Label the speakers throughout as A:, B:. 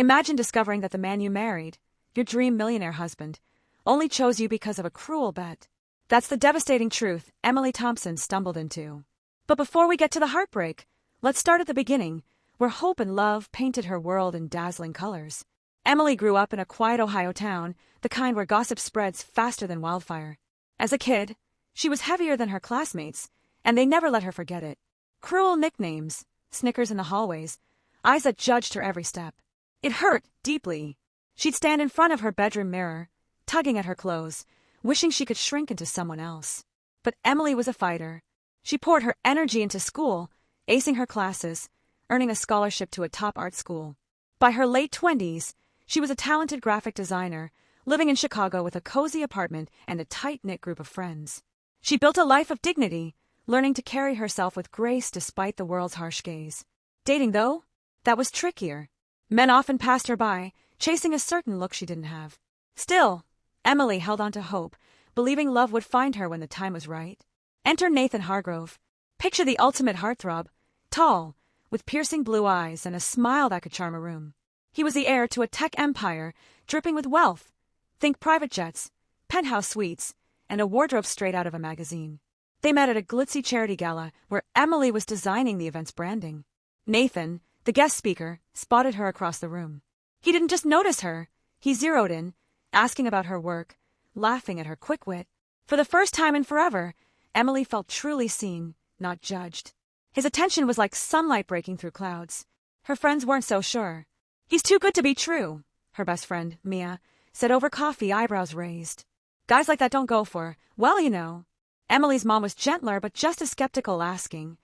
A: Imagine discovering that the man you married, your dream millionaire husband, only chose you because of a cruel bet. That's the devastating truth Emily Thompson stumbled into. But before we get to the heartbreak, let's start at the beginning, where hope and love painted her world in dazzling colors. Emily grew up in a quiet Ohio town, the kind where gossip spreads faster than wildfire. As a kid, she was heavier than her classmates, and they never let her forget it. Cruel nicknames, snickers in the hallways, eyes that judged her every step. It hurt deeply. She'd stand in front of her bedroom mirror, tugging at her clothes, wishing she could shrink into someone else. But Emily was a fighter. She poured her energy into school, acing her classes, earning a scholarship to a top art school. By her late 20s, she was a talented graphic designer, living in Chicago with a cozy apartment and a tight-knit group of friends. She built a life of dignity, learning to carry herself with grace despite the world's harsh gaze. Dating, though? That was trickier. Men often passed her by, chasing a certain look she didn't have. Still, Emily held on to hope, believing love would find her when the time was right. Enter Nathan Hargrove. Picture the ultimate heartthrob, tall, with piercing blue eyes and a smile that could charm a room. He was the heir to a tech empire, dripping with wealth. Think private jets, penthouse suites, and a wardrobe straight out of a magazine. They met at a glitzy charity gala where Emily was designing the event's branding. Nathan, the guest speaker, spotted her across the room. He didn't just notice her, he zeroed in, asking about her work, laughing at her quick wit. For the first time in forever, Emily felt truly seen, not judged. His attention was like sunlight breaking through clouds. Her friends weren't so sure. "He's too good to be true," her best friend, Mia, said over coffee, eyebrows raised. "Guys like that don't go for, well, you know." Emily's mom was gentler but just as skeptical, asking,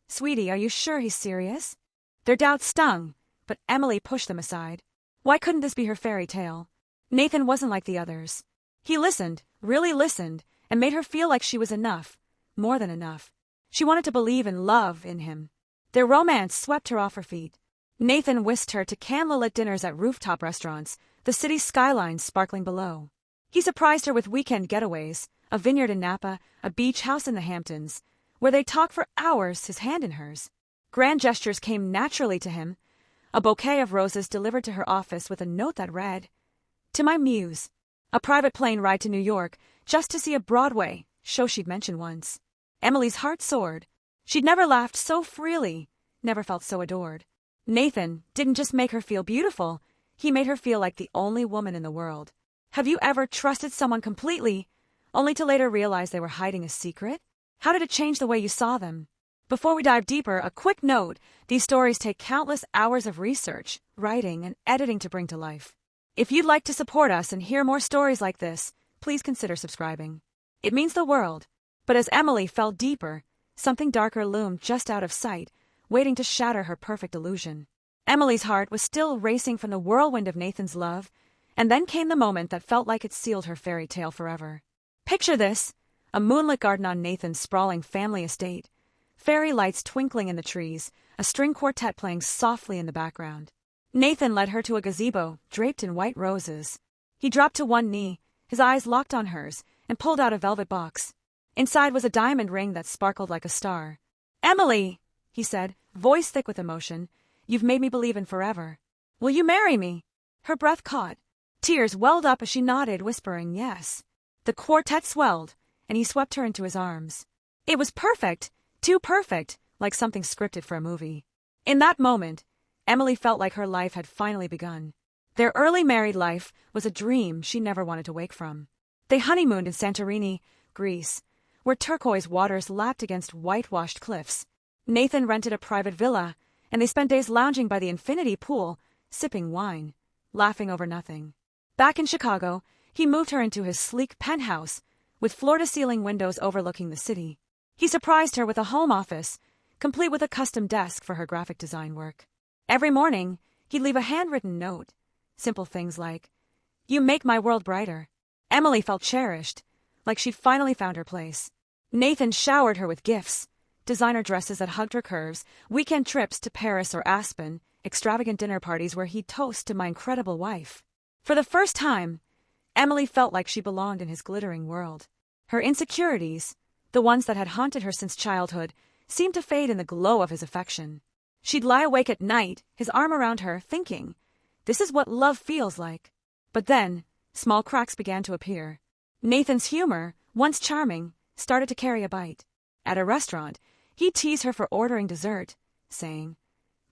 A: "Sweetie, are you sure he's serious?" Their doubts stung, but Emily pushed them aside. Why couldn't this be her fairy tale? Nathan wasn't like the others. He listened, really listened, and made her feel like she was enough, more than enough. She wanted to believe in love in him. Their romance swept her off her feet. Nathan whisked her to candlelit dinners at rooftop restaurants, the city's skyline sparkling below. He surprised her with weekend getaways, a vineyard in Napa, a beach house in the Hamptons, where they talked for hours, his hand in hers. Grand gestures came naturally to him, a bouquet of roses delivered to her office with a note that read, "To my muse," a private plane ride to New York just to see a Broadway show she'd mentioned once. Emily's heart soared. She'd never laughed so freely, never felt so adored. Nathan didn't just make her feel beautiful, he made her feel like the only woman in the world. Have you ever trusted someone completely, only to later realize they were hiding a secret? How did it change the way you saw them? Before we dive deeper, a quick note: these stories take countless hours of research, writing, and editing to bring to life. If you'd like to support us and hear more stories like this, please consider subscribing. It means the world. But as Emily fell deeper, something darker loomed just out of sight, waiting to shatter her perfect illusion. Emily's heart was still racing from the whirlwind of Nathan's love, and then came the moment that felt like it sealed her fairy tale forever. Picture this: a moonlit garden on Nathan's sprawling family estate, fairy lights twinkling in the trees, a string quartet playing softly in the background. Nathan led her to a gazebo draped in white roses. He dropped to one knee, his eyes locked on hers, and pulled out a velvet box. Inside was a diamond ring that sparkled like a star. "Emily," he said, voice thick with emotion, "you've made me believe in forever. Will you marry me?" Her breath caught. Tears welled up as she nodded, whispering yes. The quartet swelled, and he swept her into his arms. It was perfect, too perfect, like something scripted for a movie. In that moment, Emily felt like her life had finally begun. Their early married life was a dream she never wanted to wake from. They honeymooned in Santorini, Greece, where turquoise waters lapped against whitewashed cliffs. Nathan rented a private villa, and they spent days lounging by the infinity pool, sipping wine, laughing over nothing. Back in Chicago, he moved her into his sleek penthouse, with floor-to-ceiling windows overlooking the city. He surprised her with a home office, complete with a custom desk for her graphic design work. Every morning, he'd leave a handwritten note. Simple things like, "You make my world brighter." Emily felt cherished, like she'd finally found her place. Nathan showered her with gifts: designer dresses that hugged her curves, weekend trips to Paris or Aspen, extravagant dinner parties where he'd toast to "my incredible wife." For the first time, Emily felt like she belonged in his glittering world. Her insecurities, the ones that had haunted her since childhood, seemed to fade in the glow of his affection. She'd lie awake at night, his arm around her, thinking, This is what love feels like. But then, small cracks began to appear. Nathan's humor, once charming, started to carry a bite. At a restaurant, he'd tease her for ordering dessert, saying,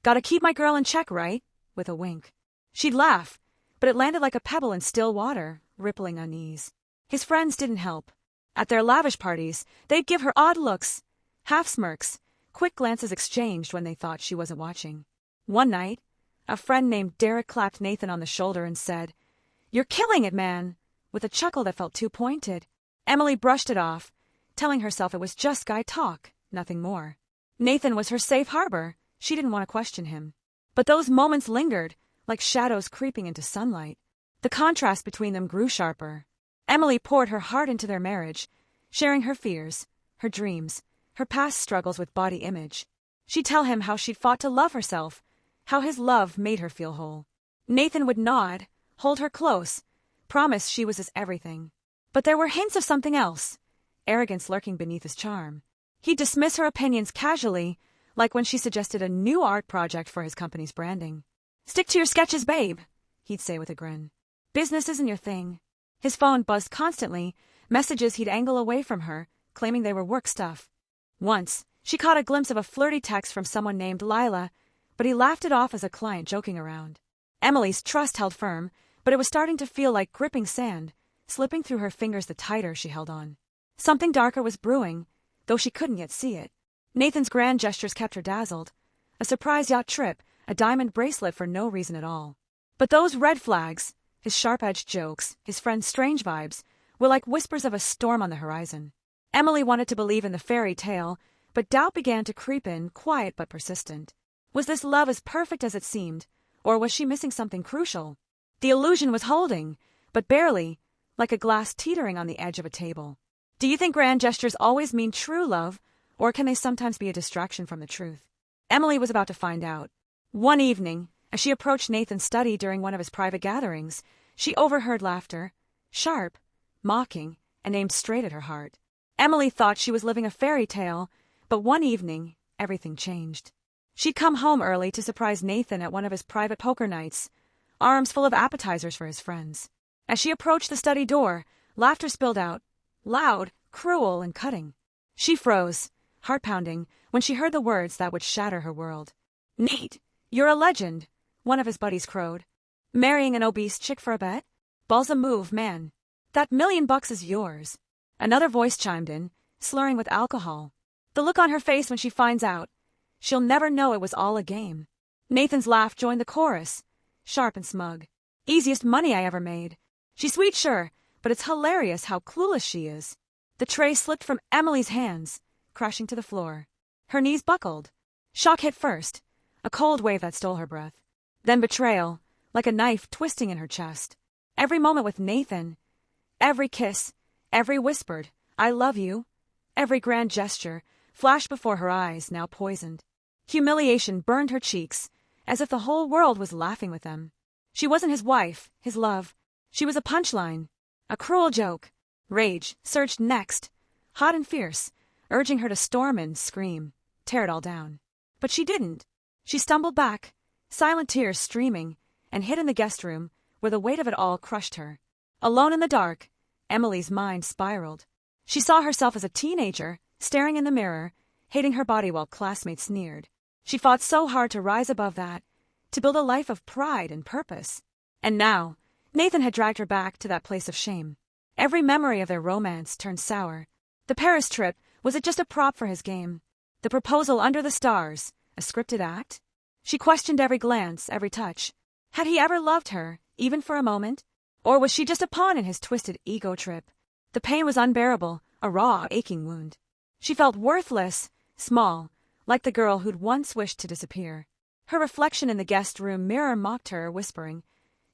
A: "Gotta keep my girl in check, right?" with a wink. She'd laugh, but it landed like a pebble in still water, rippling unease. His friends didn't help. At their lavish parties, they'd give her odd looks, half smirks, quick glances exchanged when they thought she wasn't watching. One night, a friend named Derek clapped Nathan on the shoulder and said, "You're killing it, man," with a chuckle that felt too pointed. Emily brushed it off, telling herself it was just guy talk, nothing more. Nathan was her safe harbor. She didn't want to question him. But those moments lingered, like shadows creeping into sunlight. The contrast between them grew sharper. Emily poured her heart into their marriage, sharing her fears, her dreams, her past struggles with body image. She'd tell him how she'd fought to love herself, how his love made her feel whole. Nathan would nod, hold her close, promise she was his everything. But there were hints of something else, arrogance lurking beneath his charm. He'd dismiss her opinions casually, like when she suggested a new art project for his company's branding. "Stick to your sketches, babe," he'd say with a grin. "Business isn't your thing." His phone buzzed constantly, messages he'd angle away from her, claiming they were work stuff. Once, she caught a glimpse of a flirty text from someone named Lila, but he laughed it off as a client joking around. Emily's trust held firm, but it was starting to feel like gripping sand, slipping through her fingers the tighter she held on. Something darker was brewing, though she couldn't yet see it. Nathan's grand gestures kept her dazzled. A surprise yacht trip, a diamond bracelet for no reason at all. But those red flags, his sharp-edged jokes, his friend's strange vibes, were like whispers of a storm on the horizon. Emily wanted to believe in the fairy tale, but doubt began to creep in, quiet but persistent. Was this love as perfect as it seemed, or was she missing something crucial? The illusion was holding, but barely, like a glass teetering on the edge of a table. Do you think grand gestures always mean true love, or can they sometimes be a distraction from the truth? Emily was about to find out. One evening, as she approached Nathan's study during one of his private gatherings, she overheard laughter, sharp, mocking, and aimed straight at her heart. Emily thought she was living a fairy tale, but one evening, everything changed. She'd come home early to surprise Nathan at one of his private poker nights, arms full of appetizers for his friends. As she approached the study door, laughter spilled out, loud, cruel, and cutting. She froze, heart pounding, when she heard the words that would shatter her world. "Nate, you're a legend," one of his buddies crowed. "Marrying an obese chick for a bet? Ball's a move, man. That $1,000,000 is yours." Another voice chimed in, slurring with alcohol. "The look on her face when she finds out. She'll never know it was all a game." Nathan's laugh joined the chorus, sharp and smug. "Easiest money I ever made. She's sweet, sure, but it's hilarious how clueless she is." The tray slipped from Emily's hands, crashing to the floor. Her knees buckled. Shock hit first, a cold wave that stole her breath. Then betrayal, like a knife twisting in her chest. Every moment with Nathan, every kiss, every whispered, "I love you," every grand gesture, flashed before her eyes, now poisoned. Humiliation burned her cheeks, as if the whole world was laughing with them. She wasn't his wife, his love. She was a punchline, a cruel joke. Rage surged next, hot and fierce, urging her to storm and scream, tear it all down. But she didn't. She stumbled back, silent tears streaming, and hid in the guest room, where the weight of it all crushed her. Alone in the dark, Emily's mind spiraled. She saw herself as a teenager, staring in the mirror, hating her body while classmates sneered. She fought so hard to rise above that, to build a life of pride and purpose. And now, Nathan had dragged her back to that place of shame. Every memory of their romance turned sour. The Paris trip, was it just a prop for his game? The proposal under the stars, a scripted act? She questioned every glance, every touch. Had he ever loved her, even for a moment? Or was she just a pawn in his twisted ego trip? The pain was unbearable, a raw, aching wound. She felt worthless, small, like the girl who'd once wished to disappear. Her reflection in the guest room mirror mocked her, whispering,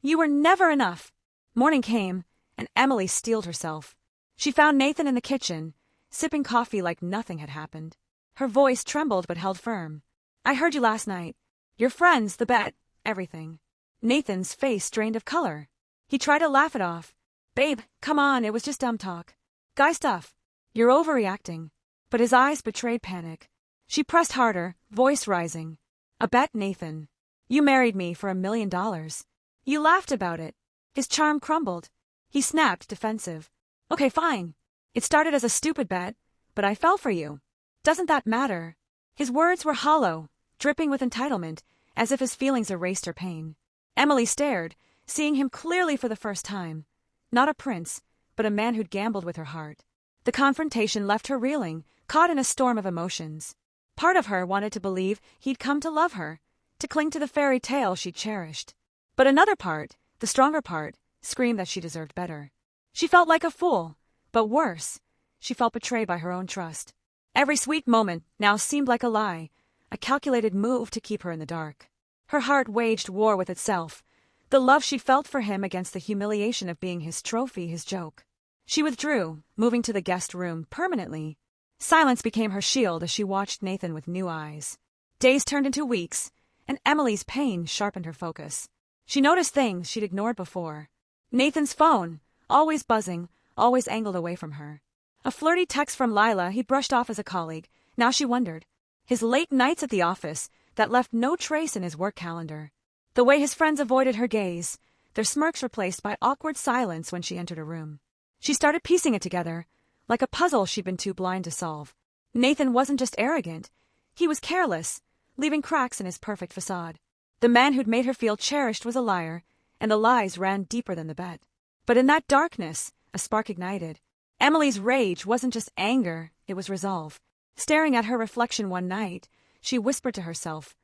A: "You were never enough." Morning came, and Emily steeled herself. She found Nathan in the kitchen, sipping coffee like nothing had happened. Her voice trembled but held firm. "I heard you last night. Your friends, the bet, everything." Nathan's face drained of color. He tried to laugh it off. "Babe, come on, it was just dumb talk. Guy stuff. You're overreacting." But his eyes betrayed panic. She pressed harder, voice rising. "A bet, Nathan. You married me for $1,000,000. You laughed about it. His charm crumbled. He snapped, defensive. Okay, fine. It started as a stupid bet, but I fell for you. Doesn't that matter? His words were hollow, dripping with entitlement, as if his feelings erased her pain. Emily stared, seeing him clearly for the first time. Not a prince, but a man who'd gambled with her heart. The confrontation left her reeling, caught in a storm of emotions. Part of her wanted to believe he'd come to love her, to cling to the fairy tale she cherished. But another part, the stronger part, screamed that she deserved better. She felt like a fool, but worse, she felt betrayed by her own trust. Every sweet moment now seemed like a lie, a calculated move to keep her in the dark. Her heart waged war with itself, the love she felt for him against the humiliation of being his trophy, his joke. She withdrew, moving to the guest room permanently. Silence became her shield as she watched Nathan with new eyes. Days turned into weeks, and Emily's pain sharpened her focus. She noticed things she'd ignored before. Nathan's phone, always buzzing, always angled away from her. A flirty text from Lila he brushed off as a colleague. Now she wondered. His late nights at the office that left no trace in his work calendar. The way his friends avoided her gaze, their smirks replaced by awkward silence when she entered a room. She started piecing it together, like a puzzle she'd been too blind to solve. Nathan wasn't just arrogant. He was careless, leaving cracks in his perfect facade. The man who'd made her feel cherished was a liar, and the lies ran deeper than the bet. But in that darkness, a spark ignited. Emily's rage wasn't just anger, it was resolve. Staring at her reflection one night, she whispered to herself,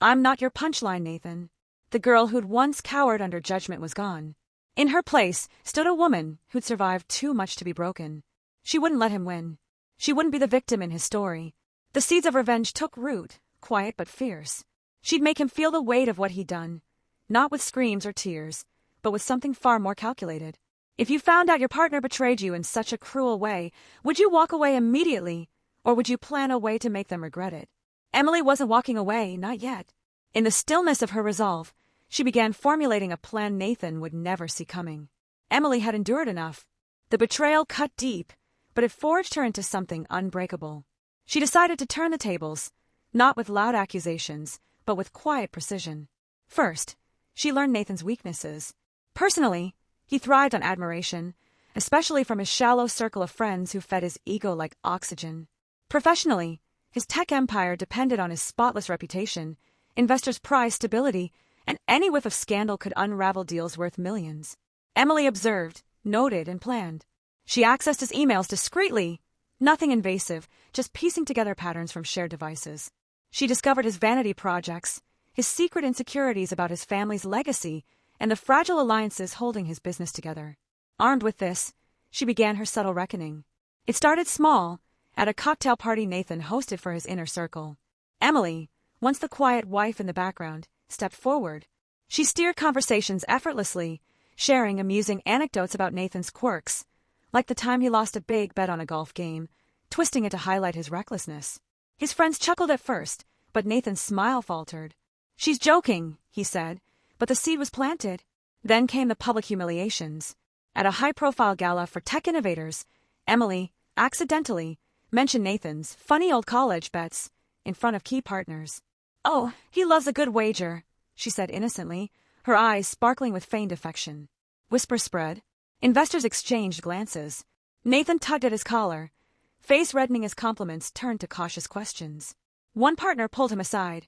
A: "I'm not your punchline, Nathan." The girl who'd once cowered under judgment was gone. In her place stood a woman who'd survived too much to be broken. She wouldn't let him win. She wouldn't be the victim in his story. The seeds of revenge took root, quiet but fierce. She'd make him feel the weight of what he'd done, not with screams or tears, but with something far more calculated. If you found out your partner betrayed you in such a cruel way, would you walk away immediately, or would you plan a way to make them regret it? Emily wasn't walking away, not yet. In the stillness of her resolve, she began formulating a plan Nathan would never see coming. Emily had endured enough. The betrayal cut deep, but it forged her into something unbreakable. She decided to turn the tables, not with loud accusations, but with quiet precision. First, she learned Nathan's weaknesses. Personally, he thrived on admiration, especially from his shallow circle of friends who fed his ego like oxygen. Professionally, his tech empire depended on his spotless reputation, investors' prized stability, and any whiff of scandal could unravel deals worth millions. Emily observed, noted, and planned. She accessed his emails discreetly, nothing invasive, just piecing together patterns from shared devices. She discovered his vanity projects, his secret insecurities about his family's legacy, and the fragile alliances holding his business together. Armed with this, she began her subtle reckoning. It started small, at a cocktail party Nathan hosted for his inner circle. Emily, once the quiet wife in the background, stepped forward. She steered conversations effortlessly, sharing amusing anecdotes about Nathan's quirks, like the time he lost a big bet on a golf game, twisting it to highlight his recklessness. His friends chuckled at first, but Nathan's smile faltered. "She's joking," he said, but the seed was planted. Then came the public humiliations. At a high-profile gala for tech innovators, Emily, accidentally, mentioned Nathan's funny old college bets in front of key partners. "Oh, he loves a good wager," she said innocently, her eyes sparkling with feigned affection. Whispers spread. Investors exchanged glances. Nathan tugged at his collar. Face reddening as compliments turned to cautious questions. One partner pulled him aside.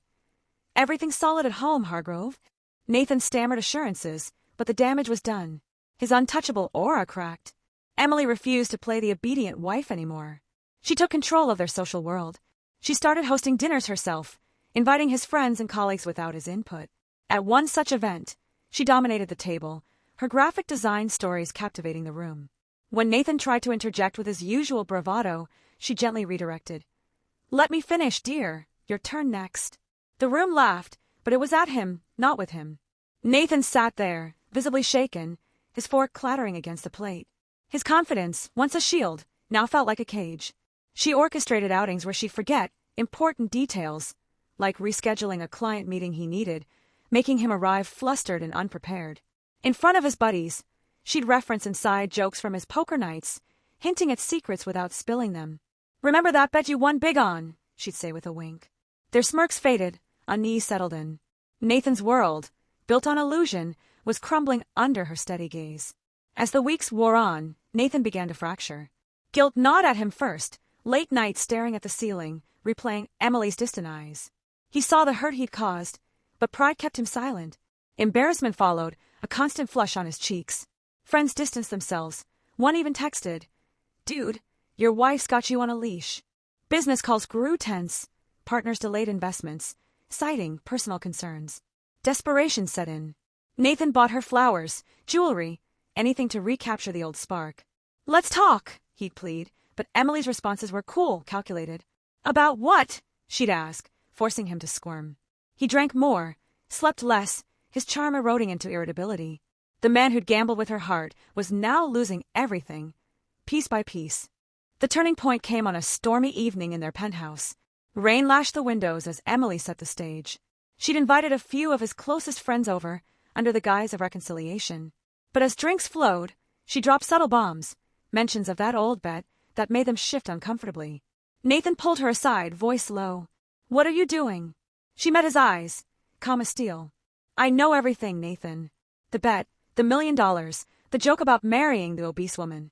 A: "Everything solid at home, Hargrove." Nathan stammered assurances, but the damage was done. His untouchable aura cracked. Emily refused to play the obedient wife anymore. She took control of their social world. She started hosting dinners herself, inviting his friends and colleagues without his input. At one such event, she dominated the table, her graphic design stories captivating the room. When Nathan tried to interject with his usual bravado, she gently redirected. "Let me finish, dear. Your turn next." The room laughed, but it was at him, not with him. Nathan sat there, visibly shaken, his fork clattering against the plate. His confidence, once a shield, now felt like a cage. She orchestrated outings where she'd forget important details, like rescheduling a client meeting he needed, making him arrive flustered and unprepared. In front of his buddies, she'd reference inside jokes from his poker nights, hinting at secrets without spilling them. "Remember that bet you won big on," she'd say with a wink. Their smirks faded, unease settled in. Nathan's world, built on illusion, was crumbling under her steady gaze. As the weeks wore on, Nathan began to fracture. Guilt gnawed at him first, late nights staring at the ceiling, replaying Emily's distant eyes. He saw the hurt he'd caused, but pride kept him silent. Embarrassment followed, a constant flush on his cheeks. Friends distanced themselves. One even texted, "Dude, your wife's got you on a leash." Business calls grew tense. Partners delayed investments, citing personal concerns. Desperation set in. Nathan bought her flowers, jewelry, anything to recapture the old spark. "Let's talk," he'd plead, but Emily's responses were cool, calculated. "About what?" she'd ask, forcing him to squirm. He drank more, slept less, his charm eroding into irritability. The man who'd gambled with her heart was now losing everything, piece by piece. The turning point came on a stormy evening in their penthouse. Rain lashed the windows as Emily set the stage. She'd invited a few of his closest friends over, under the guise of reconciliation. But as drinks flowed, she dropped subtle bombs, mentions of that old bet that made them shift uncomfortably. Nathan pulled her aside, voice low. "What are you doing?" She met his eyes, calm as steel. "I know everything, Nathan. The bet, the $1 million, the joke about marrying the obese woman.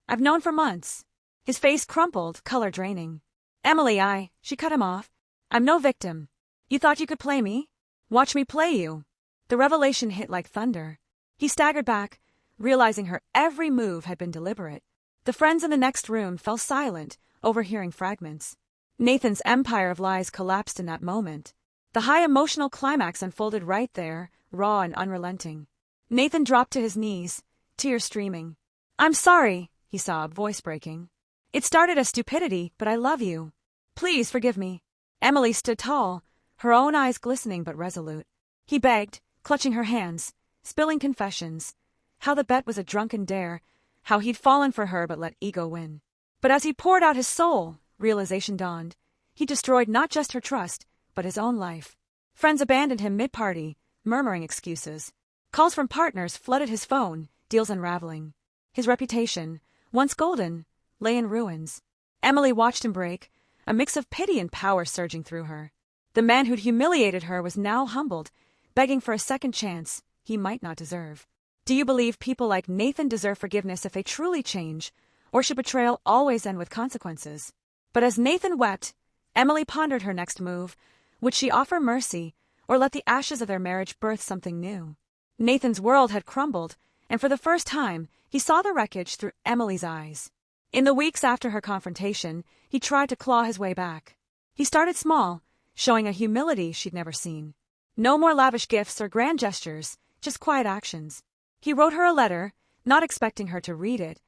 A: I've known for months." His face crumpled, color draining. "Emily, she cut him off. "I'm no victim. You thought you could play me? Watch me play you." The revelation hit like thunder. He staggered back, realizing her every move had been deliberate. The friends in the next room fell silent, overhearing fragments. Nathan's empire of lies collapsed in that moment. The high emotional climax unfolded right there, raw and unrelenting. Nathan dropped to his knees, tears streaming. "I'm sorry," he sobbed, voice breaking. "It started as stupidity, but I love you. Please forgive me." Emily stood tall, her own eyes glistening but resolute. He begged, clutching her hands, spilling confessions. How the bet was a drunken dare, how he'd fallen for her but let ego win. But as he poured out his soul, realization dawned. He destroyed not just her trust, but his own life. Friends abandoned him mid-party, murmuring excuses. Calls from partners flooded his phone, deals unraveling. His reputation, once golden, lay in ruins. Emily watched him break, a mix of pity and power surging through her. The man who'd humiliated her was now humbled, begging for a second chance he might not deserve. Do you believe people like Nathan deserve forgiveness if they truly change, or should betrayal always end with consequences? But as Nathan wept, Emily pondered her next move. Would she offer mercy, or let the ashes of their marriage birth something new? Nathan's world had crumbled, and for the first time, he saw the wreckage through Emily's eyes. In the weeks after her confrontation, he tried to claw his way back. He started small, showing a humility she'd never seen. No more lavish gifts or grand gestures, just quiet actions. He wrote her a letter, not expecting her to read it,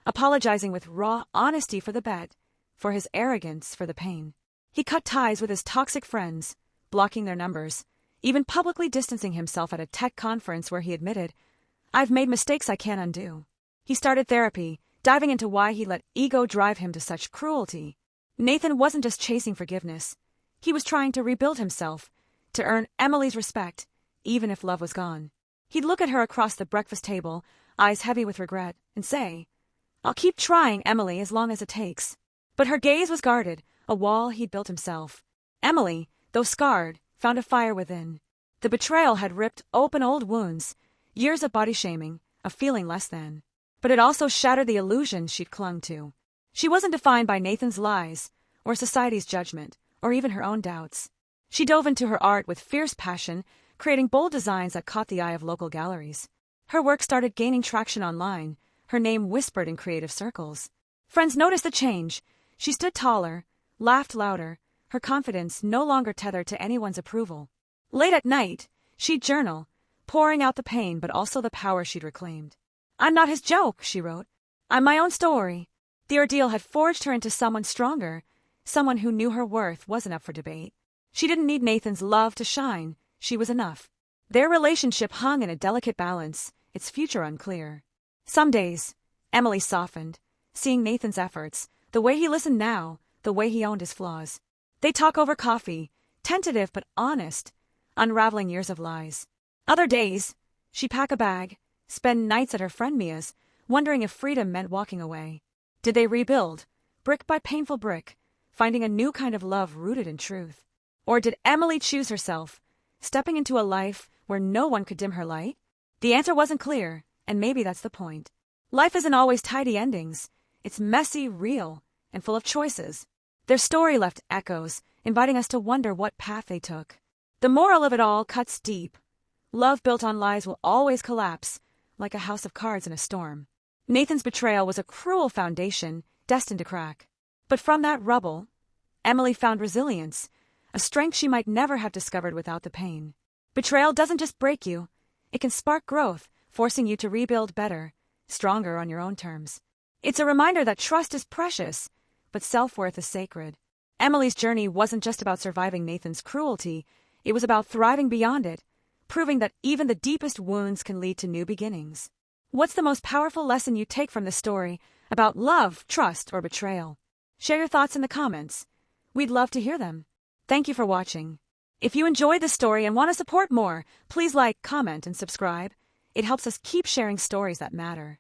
A: apologizing with raw honesty for the bet, for his arrogance, for the pain. He cut ties with his toxic friends, blocking their numbers, even publicly distancing himself at a tech conference where he admitted, "I've made mistakes I can't undo." He started therapy, diving into why he let ego drive him to such cruelty. Nathan wasn't just chasing forgiveness. He was trying to rebuild himself, to earn Emily's respect, even if love was gone. He'd look at her across the breakfast table, eyes heavy with regret, and say, "I'll keep trying, Emily, as long as it takes." But her gaze was guarded, a wall he'd built himself. Emily, though scarred, found a fire within. The betrayal had ripped open old wounds, years of body shaming, of feeling less than. But it also shattered the illusions she'd clung to. She wasn't defined by Nathan's lies, or society's judgment, or even her own doubts. She dove into her art with fierce passion, creating bold designs that caught the eye of local galleries. Her work started gaining traction online, her name whispered in creative circles. Friends noticed the change. She stood taller, laughed louder, her confidence no longer tethered to anyone's approval. Late at night, she'd journal, pouring out the pain but also the power she'd reclaimed. "I'm not his joke," she wrote. "I'm my own story." The ordeal had forged her into someone stronger, someone who knew her worth wasn't up for debate. She didn't need Nathan's love to shine. She was enough. Their relationship hung in a delicate balance, its future unclear. Some days, Emily softened, seeing Nathan's efforts, the way he listened now, the way he owned his flaws. They'd talk over coffee, tentative but honest, unraveling years of lies. Other days, she'd pack a bag, spend nights at her friend Mia's, wondering if freedom meant walking away. Did they rebuild, brick by painful brick, finding a new kind of love rooted in truth? Or did Emily choose herself, stepping into a life where no one could dim her light? The answer wasn't clear, and maybe that's the point. Life isn't always tidy endings. It's messy, real, and full of choices. Their story left echoes, inviting us to wonder what path they took. The moral of it all cuts deep. Love built on lies will always collapse, like a house of cards in a storm. Nathan's betrayal was a cruel foundation, destined to crack. But from that rubble, Emily found resilience, a strength she might never have discovered without the pain. Betrayal doesn't just break you, it can spark growth, forcing you to rebuild better, stronger on your own terms. It's a reminder that trust is precious, but self-worth is sacred. Emily's journey wasn't just about surviving Nathan's cruelty, it was about thriving beyond it, proving that even the deepest wounds can lead to new beginnings. What's the most powerful lesson you take from this story about love, trust, or betrayal? Share your thoughts in the comments. We'd love to hear them. Thank you for watching. If you enjoyed this story and want to support more, please like, comment, and subscribe. It helps us keep sharing stories that matter.